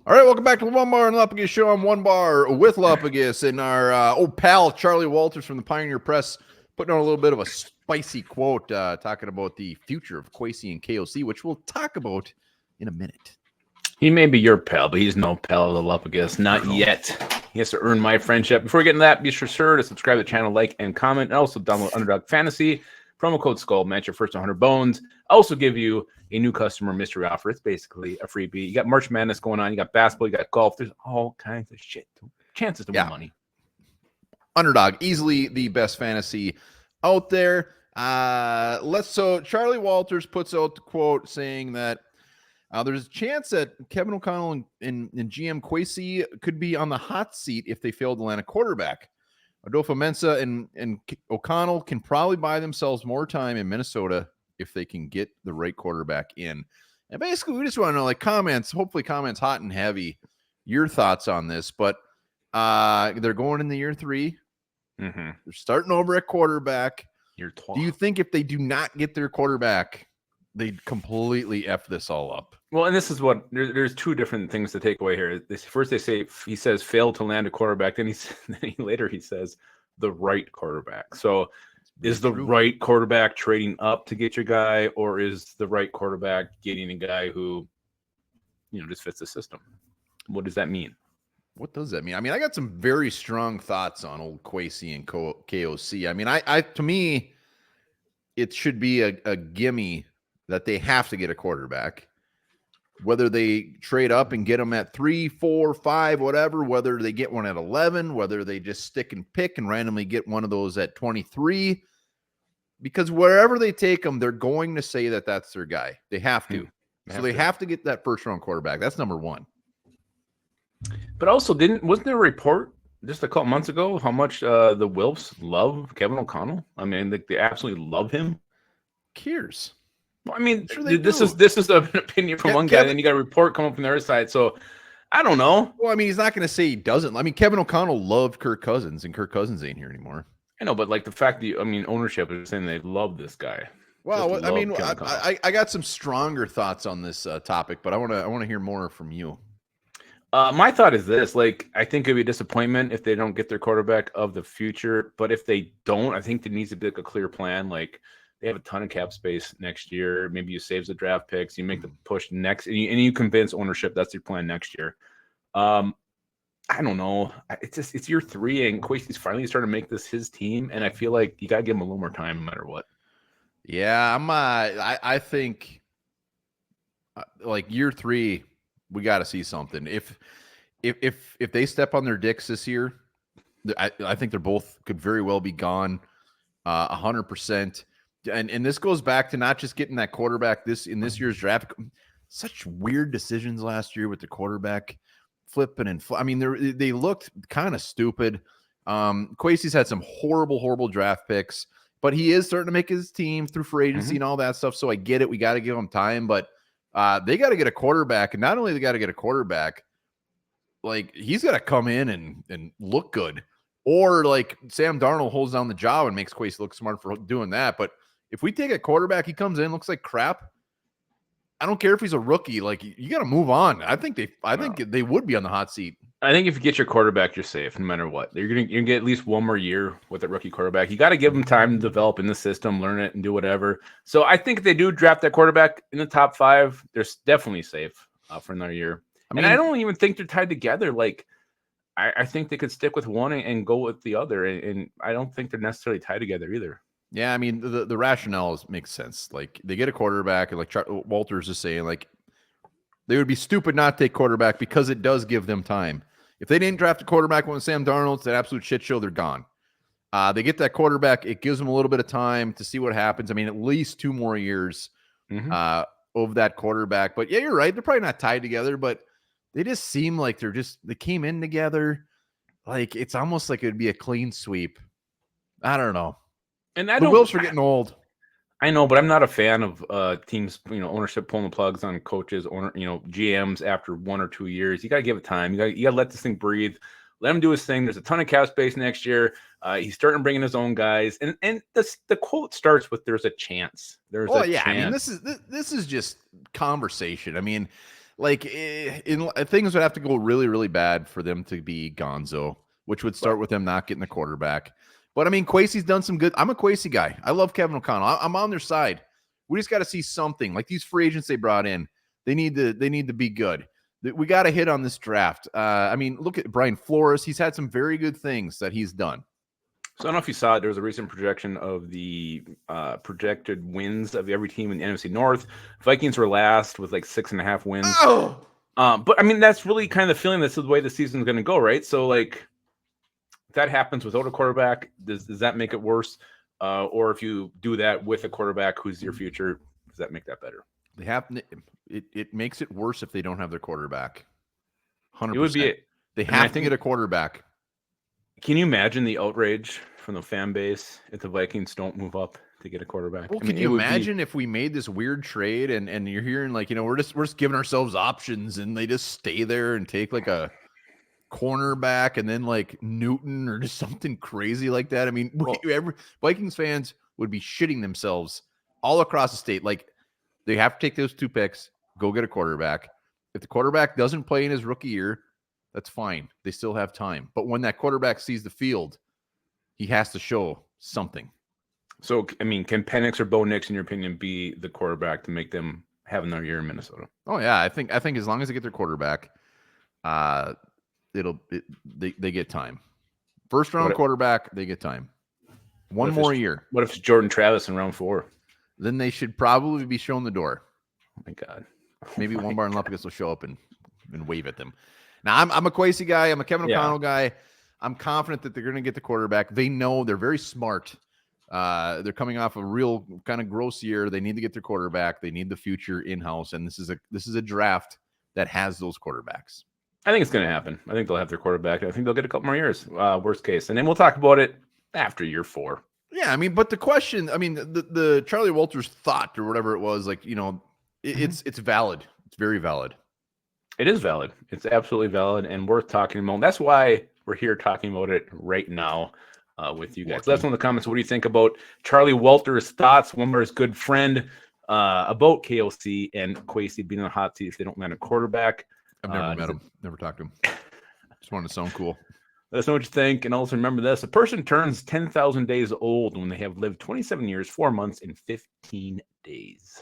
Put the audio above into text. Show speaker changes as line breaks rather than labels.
All right, welcome back to the Onebar and Lupagus show. I'm Onebar with Lupagus and our old pal Charlie Walters from the Pioneer Press putting on a little bit of a spicy quote talking about the future of Kwesi and KOC, which we'll talk about in a minute.
He may be your pal, but he's no pal of the Lupagus. Not yet. He has to earn my friendship. Before we get into that, be sure to subscribe to the channel, like, and comment. And also download Underdog Fantasy. Promo code SKULL. Match your first 100 bones. Also give you a new customer mystery offer. It's basically a freebie. You got March Madness going on. You got basketball. You got golf. There's all kinds of shit. Chances to win money.
Underdog, easily the best fantasy out there. So Charlie Walters puts out the quote saying that there's a chance that Kevin O'Connell and GM Kwesi could be on the hot seat if they fail to land a quarterback. Adofo-Mensah and O'Connell can probably buy themselves more time in Minnesota if they can get the right quarterback in. And basically, we just want to know, like, hopefully comments hot and heavy, your thoughts on this. But they're going in the year 3.
Mm-hmm.
They're starting over at quarterback.
Year 12.
Do you think if they do not get their quarterback, they'd completely F this all up?
Well, and this is what there's two different things to take away here. First, he says failed to land a quarterback. Then he says the right quarterback. So is the right quarterback trading up to get your guy, or is the right quarterback getting a guy who, just fits the system? What does that mean?
What does that mean? I mean, I got some very strong thoughts on old Kwesi and KOC. I mean, to me, it should be a gimme that they have to get a quarterback. Whether they trade up and get them at 3, 4, 5, whatever, whether they get one at 11, whether they just stick and pick and randomly get one of those at 23, because wherever they take them, they're going to say that that's their guy. They have to. They have to get that first round quarterback. That's number one.
But also, wasn't there a report just a couple months ago how much the Wilfs love Kevin O'Connell? I mean, they absolutely love him.
Cares.
Well, I mean, sure this is an opinion from one guy, then you got a report coming from the other side. So I don't know.
Well, I mean, he's not going to say he doesn't. I mean, Kevin O'Connell loved Kirk Cousins, and Kirk Cousins ain't here anymore.
I know, but like the fact that ownership is saying they love this guy.
Well, I mean, I got some stronger thoughts on this topic, but I want to hear more from you.
My thought is this: like, I think it'd be a disappointment if they don't get their quarterback of the future. But if they don't, I think there needs to be like a clear plan. Like, they have a ton of cap space next year. Maybe you save the draft picks, you make the push next, and you convince ownership that's your plan next year. I don't know. It's year 3, and Kwesi's finally starting to make this his team, and I feel like you gotta give him a little more time, no matter what.
Yeah, I think like year 3, we got to see something. If they step on their dicks this year, I think they're both could very well be gone 100%. And this goes back to not just getting that quarterback in this year's draft. Such weird decisions last year with the quarterback flipping and I mean, they looked kind of stupid. Kwesi's had some horrible draft picks, but he is starting to make his team through free agency and all that stuff. So I get it. We got to give him time, but they got to get a quarterback. And not only they got to get a quarterback, like he's got to come in and look good. Or like Sam Darnold holds down the job and makes Kwesi look smart for doing that. But if we take a quarterback, he comes in, looks like crap. I don't care if he's a rookie. Like, you got to move on. I think they would be on the hot seat.
I think if you get your quarterback, you're safe no matter what. You're gonna get at least one more year with a rookie quarterback. You got to give them time to develop in the system, learn it, and do whatever. So I think if they do draft that quarterback in the top 5, they're definitely safe for another year. I don't even think they're tied together. Like, I think they could stick with one and go with the other, and I don't think they're necessarily tied together either.
Yeah, I mean, the rationale makes sense. Like, they get a quarterback, and like Walters is saying, like, they would be stupid not to take quarterback because it does give them time. If they didn't draft a quarterback when Sam Darnold's an absolute shit show, they're gone. They get that quarterback, it gives them a little bit of time to see what happens. I mean, at least 2 more years of that quarterback. But yeah, you're right. They're probably not tied together, but they just seem like they came in together. Like, it's almost like it'd be a clean sweep. I don't know.
And
the Wilfs are getting old.
I know, but I'm not a fan of teams, ownership pulling the plugs on coaches, GMs after 1 or 2 years. You got to give it time. You got to let this thing breathe. Let him do his thing. There's a ton of cap space next year. He's starting bringing his own guys, and the quote starts with "There's a chance." There's a chance.
I mean, this is just conversation. I mean, like things would have to go really, really bad for them to be gonzo, which would start with them not getting the quarterback. But I mean, Kwesi's done some good. I'm a Kwesi guy. I love Kevin O'Connell. I'm on their side. We just got to see something like these free agents they brought in. They need to be good. We got to hit on this draft. I mean, look at Brian Flores. He's had some very good things that he's done.
So I don't know if you saw it. There was a recent projection of the projected wins of every team in the NFC North. Vikings were last with like 6.5 wins.
Oh!
But I mean, that's really kind of the feeling that's the way the season's going to go, right? So like, if that happens without a quarterback, does that make it worse? Or if you do that with a quarterback who's your future, does that make that better?
They have it makes it worse if they don't have their quarterback. 100%.
It would be.
They have to get a quarterback.
Can you imagine the outrage from the fan base if the Vikings don't move up to get a quarterback?
Well, can you imagine if we made this weird trade and you're hearing like, we're just giving ourselves options and they just stay there and take like a cornerback and then like Newton or just something crazy like that? I mean, Vikings fans would be shitting themselves all across the state. Like, they have to take those 2 picks, go get a quarterback. If the quarterback doesn't play in his rookie year, that's fine. They still have time. But when that quarterback sees the field, he has to show something.
So, I mean, can Penix or Bo Nix, in your opinion, be the quarterback to make them have another year in Minnesota?
Oh yeah, I think as long as they get their quarterback, they get time. First round quarterback, they get time. One more year.
What if it's Jordan Travis in round 4?
Then they should probably be shown the door.
Oh my God.
Maybe Onebar and Lupagus will show up and wave at them. Now, I'm a Kwesi guy. I'm a Kevin O'Connell guy. I'm confident that they're going to get the quarterback. They know they're very smart. They're coming off a real kind of gross year. They need to get their quarterback. They need the future in-house, and this is a draft that has those quarterbacks.
I think it's going to happen. I think they'll have their quarterback. I think they'll get a couple more years, worst case. And then we'll talk about it after year 4.
Yeah, I mean, but the question, I mean, the Charlie Walters thought or whatever it was, like, it's valid. It's very valid.
It is valid. It's absolutely valid and worth talking about. That's why we're here talking about it right now with you guys. Let us know in the comments. What do you think about Charlie Walters' thoughts, Onebar's good friend, about KOC and Kwesi being on the hot seat if they don't land a quarterback?
I've never met him. Never talked to him. Just wanted to sound cool.
Let us know what you think. And also remember this. A person turns 10,000 days old when they have lived 27 years, 4 months, and 15 days.